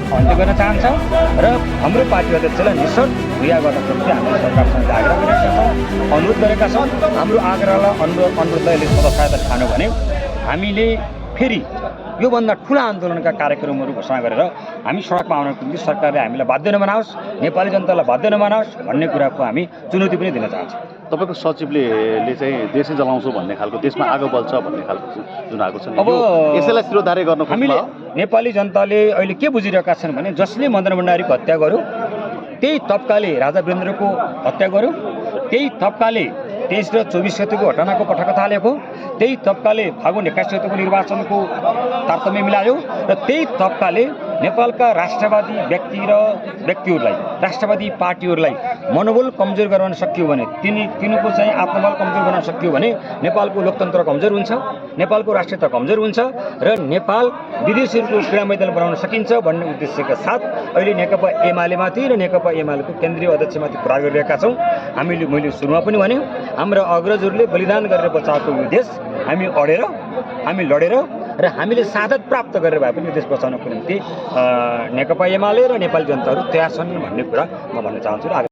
अन्त्य गर्न चाहन्छौँ र हाम्रो पार्टी अध्यक्षलाई निश्चित क्रिया गर्नको निम्ति हामीले सरकारसँग आग्रह गरेका छौँ, अनुरोध गरेका छौँ। हाम्रो आग्रहलाई अनुरोधले सदस्यता ठान्यो भने हामीले फेरि योभन्दा ठुला आन्दोलनका कार्यक्रमहरू घोषणा गरेर हामी सडकमा आउनको निम्ति सरकारले हामीलाई बाध्य नबनाओस्, नेपाली जनतालाई बाध्य नबनाओस् भन्ने कुराको हामी चुनौती पनि दिन चाहन्छौँ। तपाईँको सचिवले चाहिँ देशै जलाउँछु भन्ने खालको, देशमा आगो बल्छ भन्ने खालको जुन आएको छ अब यसैलाई शिरोधार्य गर्न हामीले नेपाली जनताले अहिले के बुझिरहेका छन् भने जसले मदन भण्डारीको हत्या गर्यो, त्यही तब्काले राजा वीरेन्द्रको हत्या गर्यो, त्यही तब्काले 23 र 24 गतिको घटनाको पटकथा लेख्यो, त्यही तब्काले फागुन 21 गतिको निर्वाचनको तारतम्य मिलायो र त्यही तब्काले नेपालका राष्ट्रवादी व्यक्तिहरूलाई राष्ट्रवादी पार्टीहरूलाई मनोबल कमजोर गराउन सकियो भने तिनको चाहिँ आत्मबल कमजोर गर्न सकियो भने नेपालको लोकतन्त्र कमजोर हुन्छ, नेपालको राष्ट्रियता कमजोर हुन्छ र नेपाल विदेशीहरूको क्रीडा मैदान बनाउन सकिन्छ भन्ने उद्देश्यका साथ अहिले नेकपा एमालेमाथि र नेकपा एमालेको केन्द्रीय अध्यक्षमाथि प्रहार गरिरहेका छौँ। मैले सुरुमा पनि भने हाम्रा अग्रजहरूले बलिदान गरेर बचाएको यो देश हामी लडेर र हामीले साधत प्राप्त गरेर भए पनि यो देश बचाउनको निम्ति नेकपा एमाले र नेपाली जनताहरू तयार छन् भन्ने कुरा म भन्न चाहन्छु।